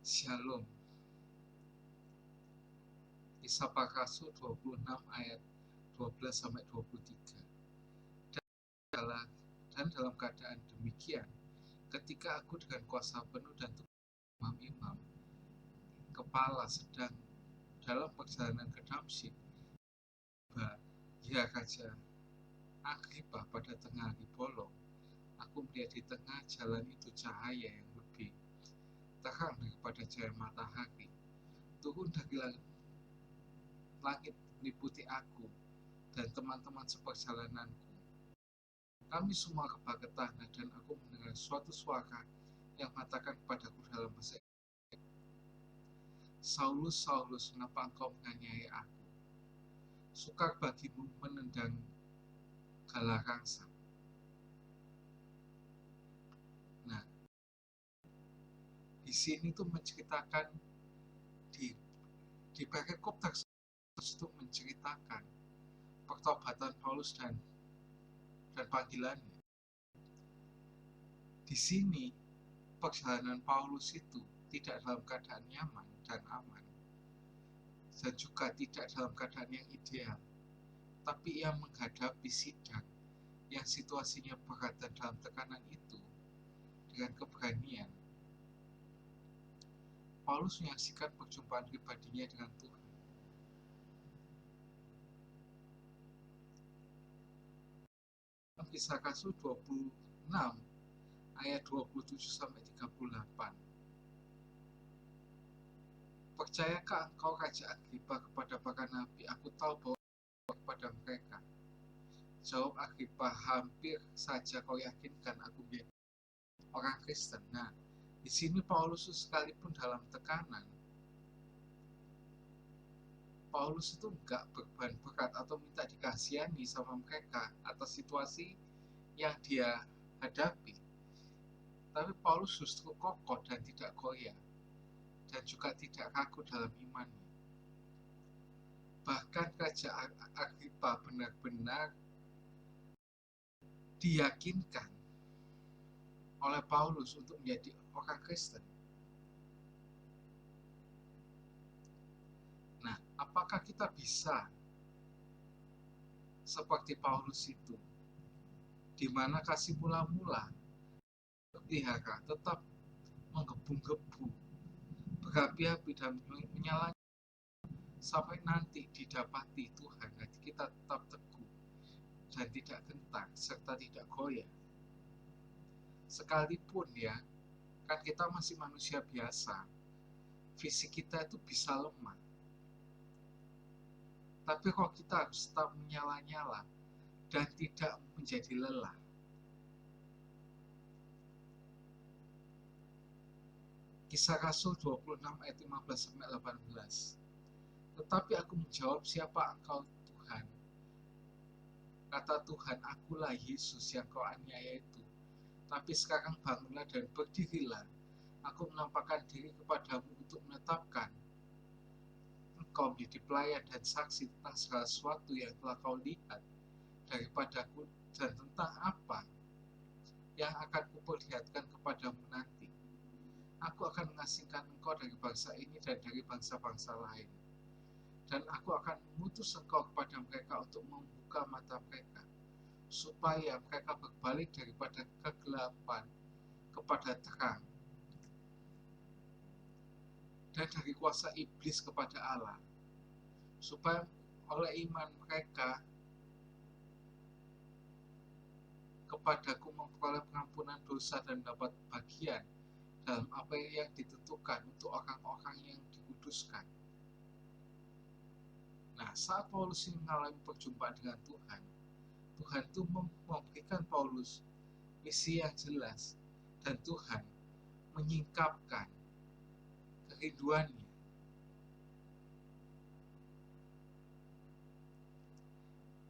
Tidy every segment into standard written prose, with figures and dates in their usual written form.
Shalom. Kisah Para Rasul 26 ayat 12 sampai 23. Dan dalam keadaan demikian, ketika aku dengan kuasa penuh dan imam-imam kepala sedang dalam perjalanan ke Damsyik, ya Raja Agripa, pada tengah hari bolong, aku melihat di tengah jalan itu cahaya yang lebih terang daripada cahaya matahari turun dari langit meliputi aku dan teman-teman seperjalananku. Kami semua rebah ke tanah, dan aku mendengar suatu suara yang mengatakan kepadaku dalam bahasa Ibrani, Saulus, Saulus, mengapa engkau menganiaya aku? Sukar bagimu menendang galarangsa. Nah, di sini tuh menceritakan di perikop tersebut menceritakan pertobatan Paulus dan panggilannya. Di sini perjalanan Paulus itu tidak dalam keadaan nyaman dan aman, dan juga tidak dalam keadaan yang ideal, tapi ia menghadapi sidang yang situasinya berat dan dalam tekanan itu dengan keberanian. Paulus menyaksikan perjumpaan pribadinya dengan Tuhan. Kisah Rasul 26 ayat 27 sampai 38. Percayakah engkau, Raja Agripa, kepada para nabi? Aku tahu bahwa kepada mereka. Jawab Agripa, hampir saja kau yakinkan aku menjadi orang Kristen. Nah, di sini Paulus sekalipun dalam tekanan, Paulus itu enggak beban berat atau minta dikasihani sama mereka atas situasi yang dia hadapi. Tapi Paulus justru kokoh dan tidak goyah, dan juga tidak ragu dalam imannya. Bahkan Raja Agripa benar-benar diyakinkan oleh Paulus untuk menjadi orang Kristen. Nah, apakah kita bisa seperti Paulus itu, di mana kasih mula-mula berpihak tetap menggebu-gebu, berapi-api dan menyala sampai nanti didapati Tuhan, hati kita tetap teguh dan tidak gentar serta tidak goyah. Sekalipun ya, kan kita masih manusia biasa, fisik kita itu bisa lemah, tapi kok kita harus tetap menyala-nyala dan tidak menjadi lelah. Kisah Rasul 26 ayat 15 sampai 18. Tetapi aku menjawab, siapa engkau Tuhan? Kata Tuhan, akulah Yesus yang kau aniaya itu. Tapi sekarang bangunlah dan berdirilah. Aku menampakkan diri kepadamu untuk menetapkan engkau menjadi pelayan dan saksi tentang segala sesuatu yang telah kau lihat daripadaku, dan tentang apa yang akan kuperlihatkan kepadamu nanti. Aku akan mengasingkan engkau dari bangsa ini dan dari bangsa-bangsa lain, dan aku akan mengutus engkau kepada mereka untuk membuka mata mereka, supaya mereka berbalik daripada kegelapan kepada terang, dan dari kuasa iblis kepada Allah, supaya oleh iman mereka kepadaku memperoleh pengampunan dosa dan dapat bagian dalam apa yang ditentukan untuk orang-orang yang dikuduskan. Nah, saat Paulus ini mengalami perjumpaan dengan Tuhan, Tuhan itu memberikan Paulus misi yang jelas, dan Tuhan menyingkapkan kerinduannya.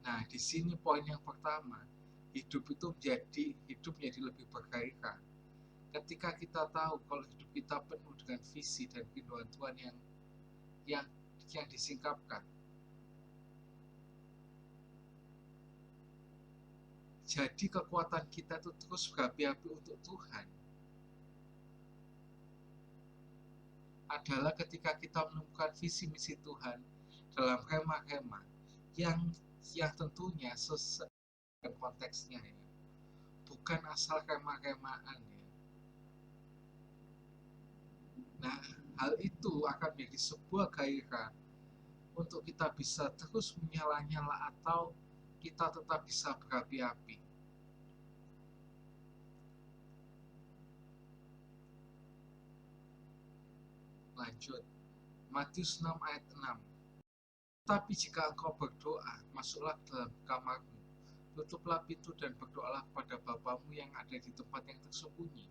Nah, di sini poin yang pertama, hidup menjadi lebih bergairah. Ketika kita tahu kalau hidup kita penuh dengan visi dan kerinduan Tuhan yang disingkapkan. Jadi kekuatan kita itu terus berapi-api untuk Tuhan. adalah ketika kita menemukan visi misi Tuhan dalam kemah-kemah yang tentunya sesuai dengan konteksnya ya. Bukan asal kemah-kemahan ya. Nah, hal itu akan menjadi sebuah gairah untuk kita bisa terus menyala-nyala atau kita tetap bisa berapi-api. Lanjut, Matius 6 ayat 6. Tapi jika engkau berdoa, masuklah ke dalam kamarmu, tutuplah pintu dan berdoalah kepada Bapamu yang ada di tempat yang tersembunyi.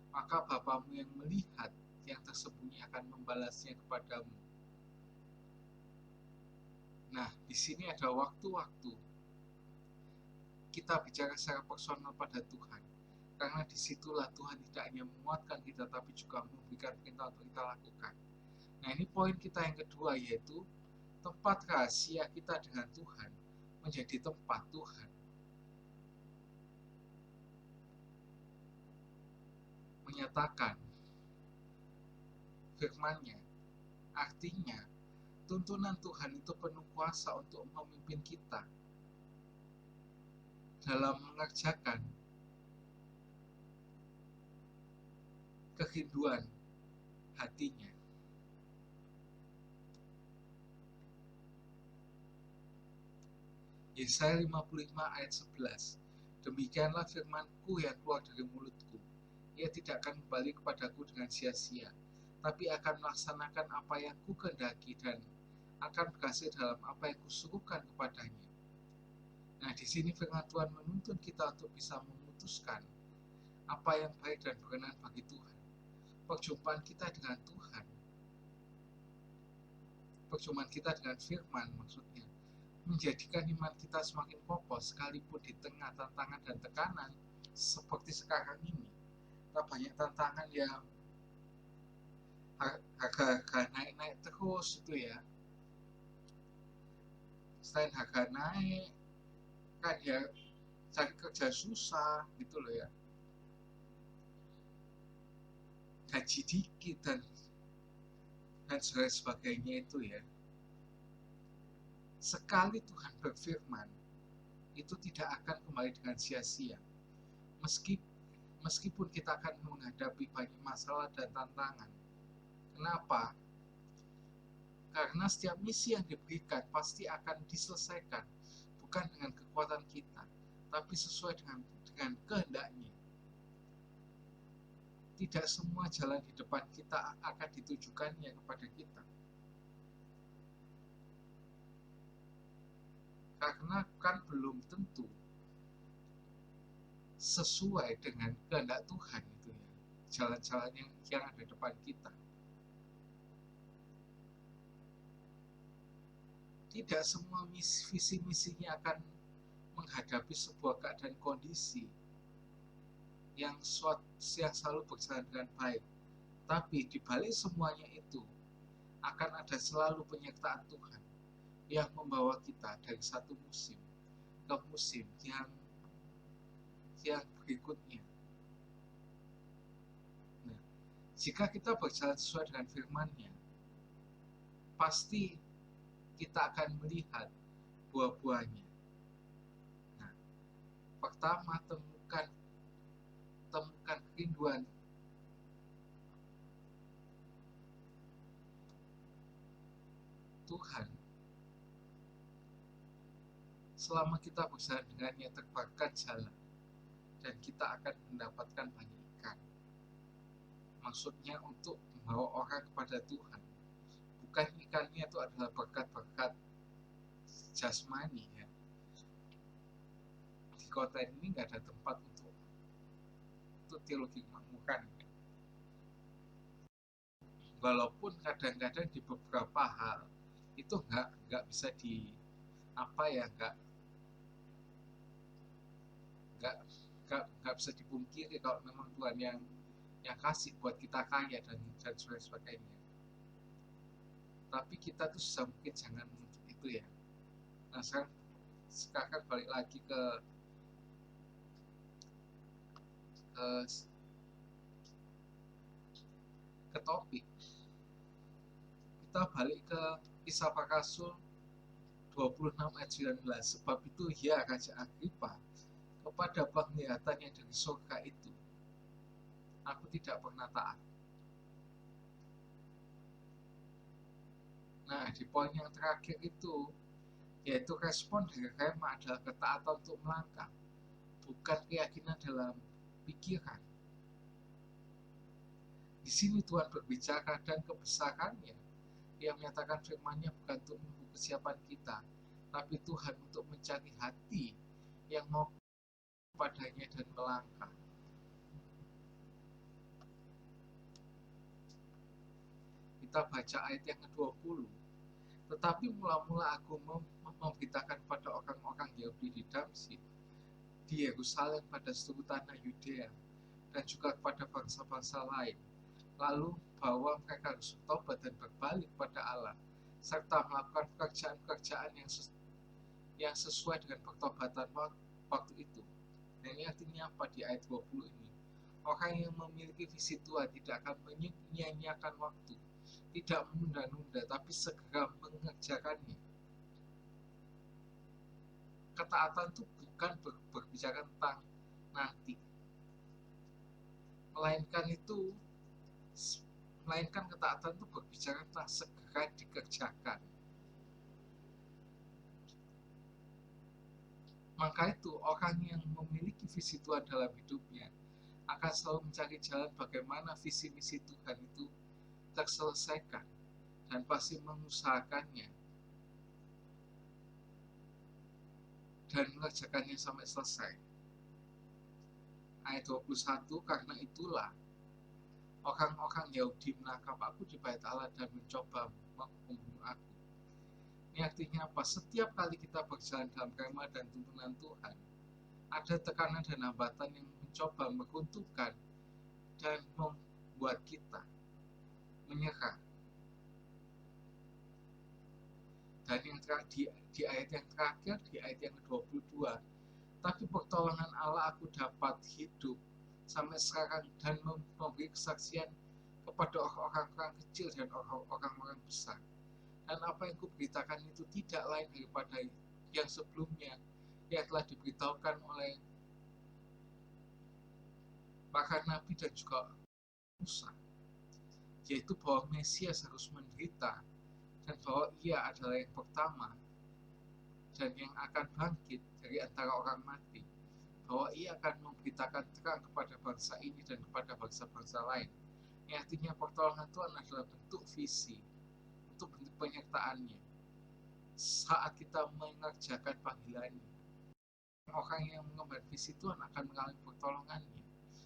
Maka Bapamu yang melihat yang tersembunyi akan membalasnya kepadamu. Nah, di sini ada waktu-waktu kita bicara secara personal pada Tuhan. Karena disitulah Tuhan tidak hanya menguatkan kita, tapi juga memberikan perintah untuk kita lakukan. Nah, ini poin kita yang kedua, yaitu tempat rahasia kita dengan Tuhan menjadi tempat Tuhan menyatakan firman-Nya. Artinya, tuntunan Tuhan itu penuh kuasa untuk memimpin kita dalam mengerjakan kerinduan hatinya. Yesaya 55 ayat 11. Demikianlah firman-Ku yang keluar dari mulutku. Ia tidak akan kembali kepadaku dengan sia-sia, tapi akan melaksanakan apa yang Ku kehendaki dan akan berhasil dalam apa yang Kusuruhkan kepadanya. Nah, di sini firman Tuhan menuntun kita untuk bisa memutuskan apa yang baik dan berkenan bagi Tuhan. Perjumpaan kita dengan Tuhan, perjumpaan kita dengan firman maksudnya, menjadikan iman kita semakin kokoh sekalipun di tengah tantangan dan tekanan seperti sekarang ini. Kita banyak tantangan yang harga naik-naik terus itu ya. Selain harga naik, kan ya cari kerja susah gitu loh ya. Gaji dikit dan sebagainya itu ya. Sekali Tuhan berfirman, itu tidak akan kembali dengan sia-sia. Meskipun kita akan menghadapi banyak masalah dan tantangan. Kenapa? Karena setiap misi yang diberikan pasti akan diselesaikan, bukan dengan kekuatan kita, tapi sesuai dengan kehendak-Nya. Tidak semua jalan di depan kita akan ditujukannya kepada kita. Karena kan belum tentu sesuai dengan kehendak Tuhan itu ya, jalan-jalan yang ada di depan kita. Tidak semua visi misinya akan menghadapi sebuah keadaan kondisi yang selalu berjalan dengan baik. Tapi di balik semuanya itu akan ada selalu penyertaan Tuhan yang membawa kita dari satu musim ke musim yang berikutnya. Nah, jika kita berjalan sesuai dengan firman-Nya, pasti kita akan melihat buah-buahnya. Nah, pertama temukan kerinduan Tuhan. Selama kita berjalan dengannya, terbukakan jalan dan kita akan mendapatkan banyak ikan. Maksudnya untuk membawa orang kepada Tuhan. Bukan ikannya itu adalah berkat-berkat jasmani ya. Di kota ini nggak ada tempat untuk teologi kemakmuran. Walaupun kadang-kadang di beberapa hal itu nggak bisa nggak bisa dipungkiri kalau memang Tuhan yang kasih buat kita kaya dan sebagainya. Tapi kita tuh mungkin jangan untuk itu ya. Nah, sekarang balik lagi ke topik. kita balik ke Kisah Para Rasul 26 ayat 19. Sebab itu ya Raja Agripa, kepada penglihatan yang dari surga itu aku tidak pernah taat. Nah, di poin yang terakhir itu, yaitu respon dari rema adalah ketaatan untuk melangkah, bukan keyakinan dalam pikiran. Di sini Tuhan berbicara dan kebesarannya. Dia menyatakan firman-Nya bukan untuk menunggu kesiapan kita, tapi Tuhan untuk mencari hati yang mau padanya dan melangkah. Kita baca ayat yang ke-20. Tetapi mula-mula aku memberitakan kepada orang-orang Yahudi di Damsyik, di Yerusalem, pada seluruh tanah Yudea, dan juga kepada bangsa-bangsa lain, lalu bahwa mereka harus bertobat dan berbalik pada Allah, serta melakukan pekerjaan-pekerjaan yang sesuai dengan pertobatan waktu itu. Dan ini artinya apa di ayat 20 ini? Orang yang memiliki visi Tuhan tidak akan menyia-nyiakan waktu, tidak menunda-nunda, tapi segera mengerjakannya. Ketaatan itu bukan berbicara tentang nanti, melainkan ketaatan itu berbicara tentang segera dikerjakan. Maka itu orang yang memiliki visi Tuhan dalam hidupnya akan selalu mencari jalan bagaimana visi misi Tuhan itu terselesaikan, dan pasti mengusahakannya dan mengerjakannya sampai selesai. Ayat 21, karena itulah orang-orang Yahudi menangkap aku di bait Allah dan mencoba membunuh aku. Ini artinya apa? Setiap kali kita berjalan dalam kemah dan tuntunan Tuhan, ada tekanan dan hambatan yang mencoba meruntuhkan dan membuat kita menyerah. Dan yang di ayat yang terakhir, di ayat yang ke-22, tapi pertolongan Allah aku dapat hidup sampai sekarang dan memberi kesaksian kepada orang-orang kecil dan orang-orang besar. Dan apa yang kuberitakan itu tidak lain daripada yang sebelumnya yang telah diberitahukan oleh para nabi dan juga Musa, yaitu bahwa Mesias harus menderita dan bahwa ia adalah yang pertama dan yang akan bangkit dari antara orang mati, bahwa ia akan memberitakan terang kepada bangsa ini dan kepada bangsa-bangsa lain. Ini artinya pertolongan Tuhan adalah bentuk visi, untuk bentuk penyertaannya saat kita mengerjakan panggilannya. Orang yang mengemban visi Tuhan akan mengalami pertolongannya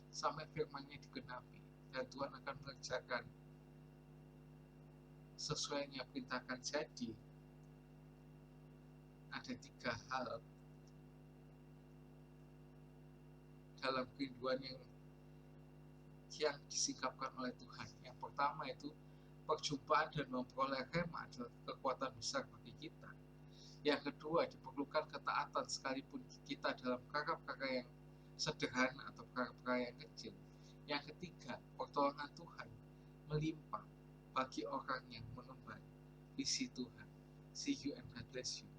sampai firman-Nya digenapi, dan Tuhan akan mengerjakan sesuai yang perintahkan. Jadi ada 3 hal dalam kerinduan yang disikapkan oleh Tuhan. Yang pertama itu perjumpaan dan memperoleh rema adalah kekuatan besar bagi kita. Yang kedua, diperlukan ketaatan sekalipun kita dalam perkara-perkara yang sederhana atau perkara-perkara yang kecil. Yang ketiga, pertolongan Tuhan melimpah bagi orang yang mengemban visi Tuhan. See you and God bless you.